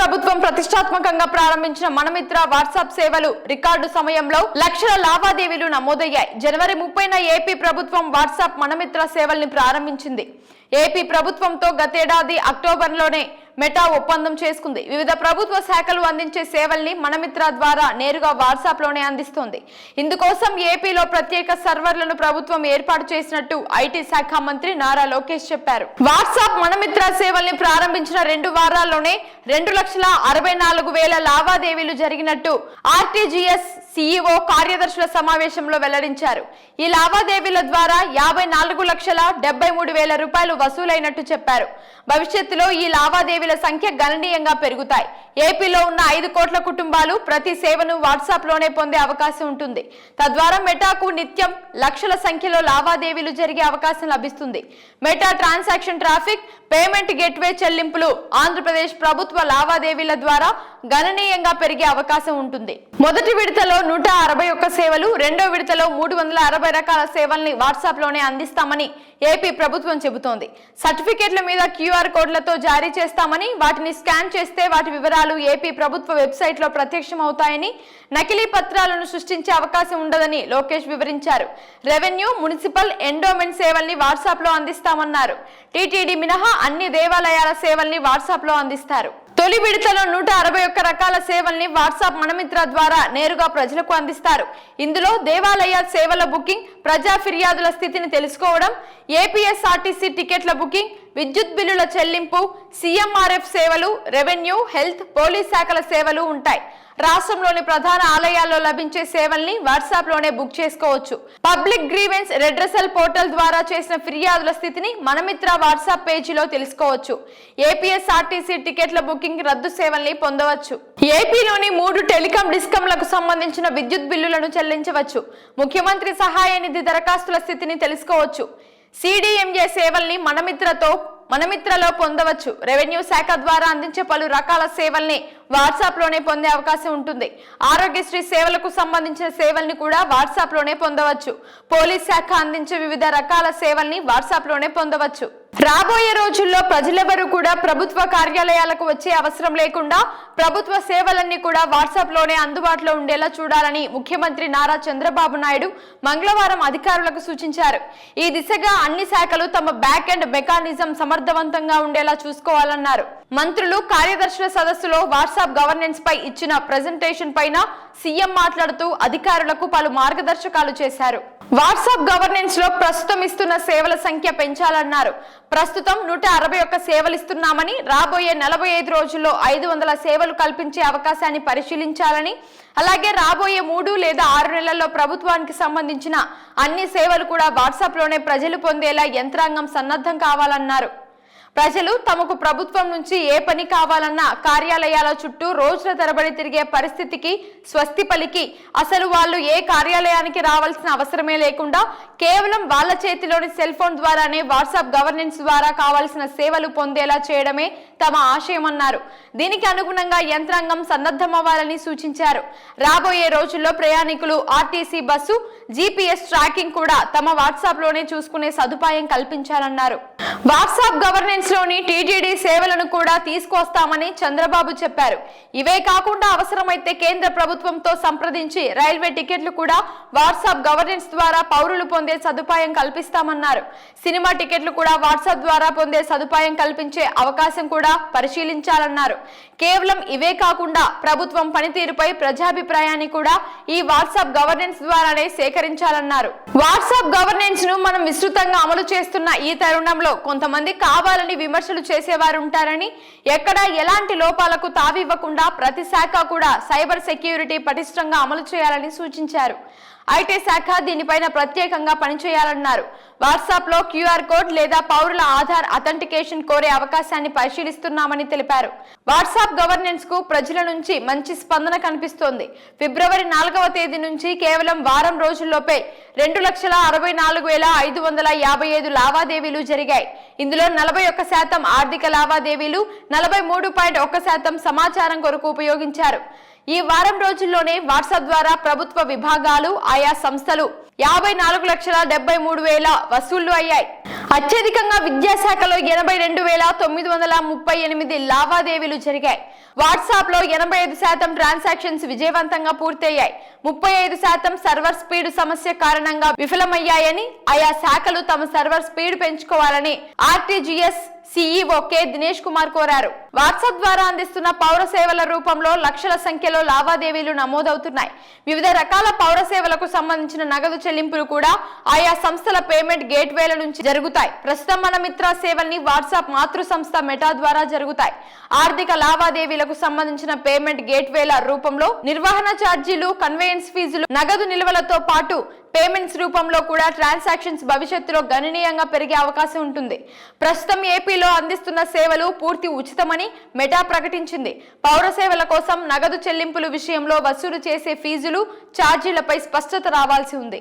ప్రభుత్వం ప్రతిష్టాత్మకంగా ప్రారంభించిన మనమిత్ర వాట్సాప్ సేవలు రికార్డు సమయంలో లక్షల లావాదేవీలు నమోదయ్యాయి. జనవరి 30న ఏపీ ప్రభుత్వం వాట్సాప్ మనమిత్ర సేవల్ని ప్రారంభించింది. ఏపీ ప్రభుత్వంతో గతేడాది అక్టోబర్లోనే మెటా ఒప్పందం చేసుకుంది. వివిధ ప్రభుత్వ శాఖలు అందించే సేవల్ని మనమిత్ర ద్వారా నేరుగా వాట్సాప్ లోనే అందిస్తోంది. ఇందుకోసం ఏపీలో ప్రత్యేక సర్వర్లను ప్రభుత్వం ఏర్పాటు చేసినట్టు ఐటీ శాఖ మంత్రి నారా లోకేష్ చెప్పారు. వాట్సాప్ మనమిత్ర సేవల్ని ప్రారంభించిన 2 వారాల్లోనే 2,64,000 లావాదేవీలు జరిగినట్టు ఆర్టీజీఎస్ సీఈఓ కార్యదర్శుల సమావేశంలో వెల్లడించారు. ఈ లావాదేవీల ద్వారా 54,73,000 రూపాయలు వసూలైనట్టు చెప్పారు. భవిష్యత్తులో ఈ లావాదేవీల సంఖ్య గణనీయంగా పెరుగుతాయి. ఏపీలో ఉన్న 5 కోట్ల కుటుంబాలు ప్రతి సేవను వాట్సాప్ లోనే పొందే అవకాశం ఉంటుంది. తద్వారా మెటాకు నిత్యం లక్షల సంఖ్యలో లావాదేవీలు జరిగే అవకాశం లభిస్తుంది. Meta transaction traffic, payment gateway చెల్లింపులు ఆంధ్రప్రదేశ్ ప్రభుత్వ లావాదేవీల ద్వారా గణనీయంగా పెరిగే అవకాశం ఉంటుంది. మొదటి విడతలో 161 సేవలు, రెండో విడతలో 360 రకాల సేవల్ని వాట్సాప్ లోనే అందిస్తామని ఏపీ ప్రభుత్వం చెబుతోంది. సర్టిఫికెట్ల మీద QR కోడ్లతో జారీ చేస్తామని, వాటిని స్కాన్ చేస్తే వాటి వివరాలు ఏపీ ప్రభుత్వ వెబ్సైట్ లో ప్రత్యక్షం అవుతాయని, నకిలీ పత్రాలను సృష్టించే అవకాశం ఉండదని లోకేష్ వివరించారు. రెవెన్యూ, మున్సిపల్, ఎండోమెంట్ సేవల్ని వాట్సాప్ లో అందిస్తామన్నారు. టీటీడీ మినహా అన్ని దేవాలయాల సేవల్ని వాట్సాప్ లో అందిస్తారు. తొలి విడతలో 161 రకాల సేవల్ని వాట్సాప్ మనమిత్ర ద్వారా నేరుగా ప్రజలకు అందిస్తారు. ఇందులో దేవాలయ సేవల బుకింగ్, ప్రజా ఫిర్యాదుల స్థితిని తెలుసుకోవడం, ఏపీఎస్ఆర్టీసీ టికెట్ల బుకింగ్, విద్యుత్ బిల్లుల చెల్లింపు, సీఎంఆర్ఎఫ్ సేవలు, రెవెన్యూ, హెల్త్, పోలీస్ శాఖల సేవలు ఉంటాయి. రాష్ట్రంలోని ప్రధాన ఆలయాల్లో లభించే సేవల్ని వాట్సాప్ లోనే బుక్ చేసుకోవచ్చు. పబ్లిక్ గ్రీవెన్స్ రెడ్రెసల్ పోర్టల్ ద్వారా చేసిన ఫిర్యాదుల స్థితిని మనమిత్ర వాట్సాప్ పేజీలో తెలుసుకోవచ్చు. ఏపీఎస్ఆర్టీసీ టికెట్ల బుకింగ్, రద్దు సేవల్ని పొందవచ్చు. ఏపీలోని 3 టెలికాం డిస్కంలకు సంబంధించిన విద్యుత్ బిల్లులను చెల్లించవచ్చు. ముఖ్యమంత్రి సహాయ నిధి దరఖాస్తుల స్థితిని తెలుసుకోవచ్చు. CDMA సేవల్ని మనమిత్రలో పొందవచ్చు. రెవెన్యూ శాఖ ద్వారా అందించే పలు రకాల సేవల్ని వాట్సాప్ లోనే పొందే అవకాశం ఉంటుంది. ఆరోగ్యశ్రీ సేవలకు సంబంధించిన సేవల్ని కూడా వాట్సాప్ లోనే పొందవచ్చు. పోలీస్ శాఖ అందించే వివిధ రకాల సేవల్ని వాట్సాప్ లోనే పొందవచ్చు. రాబోయే రోజుల్లో ప్రజలెవరూ కూడా ప్రభుత్వ కార్యాలయాలకు వచ్చే అవసరం లేకుండా ప్రభుత్వ సేవలన్నీ కూడా వాట్సాప్ లోనే అందుబాటులో ఉండేలా చూడాలని ముఖ్యమంత్రి నారా చంద్రబాబు నాయుడు మంగళవారం అధికారులకు సూచించారు. ఈ దిశగా అన్ని శాఖలు తమ బ్యాక్ ఎండ్ మెకానిజం సమర్థవంతంగా ఉండేలా చూసుకోవాలన్నారు. మంత్రులు, కార్యదర్శుల సదస్సులో వాట్సాప్ గవర్నెన్స్ పై ఇచ్చిన ప్రెజెంటేషన్ పైన సీఎం మాట్లాడుతూ అధికారులకు పలు మార్గదర్శకాలు చేశారు. వాట్సాప్ గవర్నెన్స్ లో ప్రస్తుతం ఇస్తున్న సేవల సంఖ్య పెంచాలన్నారు. ప్రస్తుతం 161 సేవలు ఇస్తున్నామని, రాబోయే 45 రోజుల్లో 500 సేవలు కల్పించే అవకాశాన్ని పరిశీలించాలని, అలాగే రాబోయే 3 లేదా 6 నెలల్లో ప్రభుత్వానికి సంబంధించిన అన్ని సేవలు కూడా వాట్సాప్ లోనే ప్రజలు పొందేలా యంత్రాంగం సన్నద్ధం కావాలన్నారు. ప్రజలు తమకు ప్రభుత్వం నుంచి ఏ పని కావాలన్నా కార్యాలయాల చుట్టూ రోజుల తరబడి తిరిగే పరిస్థితికి స్వస్తి పలికి అసలు వాళ్ళు ఏ కార్యాలయానికి రావాల్సిన అవసరమే లేకుండా కేవలం వాళ్ళ చేతిలోని సెల్ ఫోన్ ద్వారానే వాట్సాప్ గవర్నెన్స్ ద్వారా కావాల్సిన సేవలు పొందేలా చేయడమే తమ ఆశయమన్నారు. దీనికి అనుగుణంగా యంత్రాంగం సన్నద్ధమవ్వాలని సూచించారు. రాబోయే రోజుల్లో ప్రయాణికులు ఆర్టీసీ బస్సు, GPS ట్రాకింగ్ కూడా తమ వాట్సాప్ లోనే చూసుకునే సదుపాయం కల్పించాలన్నారు. వాట్సాప్ గవర్నెన్స్ లోని టీటీడీ సేవలను కూడా తీసుకొస్తామని చంద్రబాబు చెప్పారు. ఇవే కాకుండా అవసరమైతే కేంద్ర ప్రభుత్వంతో సంప్రదించి రైల్వే టికెట్లు కూడా వాట్సాప్ గవర్నెన్స్ ద్వారా పౌరులు పొందే సదుపాయం కల్పిస్తామన్నారు. సినిమా టికెట్లు కూడా వాట్సాప్ ద్వారా పొందే సదుపాయం కల్పించే అవకాశం కూడా పరిశీలించాలన్నారు. కేవలం ఇవే కాకుండా ప్రభుత్వం పనితీరుపై ప్రజాభిప్రాయాన్ని కూడా ఈ వాట్సాప్ గవర్నెన్స్ ద్వారానే సేకరించాలన్నారు. వాట్సాప్ గవర్నెన్స్ ను మనం విస్తృతంగా అమలు చేస్తున్న ఈ తరుణంలో కొంతమంది కావాలని విమర్శలు చేసేవారు ఉంటారని, ఎక్కడా ఎలాంటి లోపాలకు తావివ్వకుండా ప్రతి శాఖ కూడా సైబర్ సెక్యూరిటీ పటిష్టంగా అమలు చేయాలని సూచించారు. ఐటీ శాఖ దీనిపైన ప్రత్యేకంగా పనిచేయాలన్నారు. వాట్సాప్ లో QR కోడ్ లేదా పౌరుల ఆధార్ అథెంటికేషన్ కోరే అవకాశాన్ని పరిశీలిస్తున్నామని తెలిపారు. వాట్సాప్ గవర్నెన్స్ కు ప్రజల నుంచి మంచి స్పందన కనిపిస్తోంది. ఫిబ్రవరి 4వ తేదీ నుంచి కేవలం వారం రోజుల్లోపే 2,64,555 లావాదేవీలు జరిగాయి. ఇందులో 41% ఆర్థిక లావాదేవీలు, 43.1% సమాచారం కొరకు ఉపయోగించారు. ఈ వారం రోజుల్లోనే వాట్సాప్ ద్వారా ప్రభుత్వ విభాగాలు ఆయా సంస్థలు 54,73,000 వసూళ్లు అయ్యాయి. అత్యధికంగా విద్యాశాఖలో 82,938 లావాదేవీలు జరిగాయి. వాట్సాప్ లో 85% ట్రాన్సాక్షన్స్ విజయవంతంగా పూర్తయ్యాయి. 35% సర్వర్ స్పీడ్ సమస్య కారణంగా విఫలమయ్యాయని ఆయా శాఖలు తమ సర్వర్ స్పీడ్ పెంచుకోవాలని RTGS CEO K Dinesh Kumar కోరారు. వాట్సాప్ ద్వారా అందిస్తున్న పౌర సేవల రూపంలో లక్షల సంఖ్యలో లావాదేవీలు నమోదవుతున్నాయి. వివిధ రకాల పౌర సేవలకు సంబంధించిన నగదు చెల్లింపులు కూడా ఆయా సంస్థల పేమెంట్ గేట్వేల నుంచి జరుగుతాయి. ప్రస్తుతం మన మిత్ర సేవల్ని వాట్సాప్ మాతృ సంస్థ మెటా ద్వారా జరుగుతాయి. ఆర్థిక లావాదేవీలకు సంబంధించిన పేమెంట్ గేట్వేల రూపంలో నిర్వహణ ఛార్జీలు, కన్వేయన్స్ ఫీజులు, నగదు నిల్వలతో పాటు పేమెంట్స్ రూపంలో కూడా ట్రాన్సాక్షన్స్ భవిష్యత్తులో గణనీయంగా పెరిగే అవకాశం ఉంటుంది. ప్రస్తుతం ఏపీలో అందిస్తున్న సేవలు పూర్తి ఉచితమని మెటా ప్రకటించింది. పౌర సేవల కోసం నగదు చెల్లింపుల విషయంలో వసూలు చేసే ఫీజులు, ఛార్జీలపై స్పష్టత రావాల్సి ఉంది.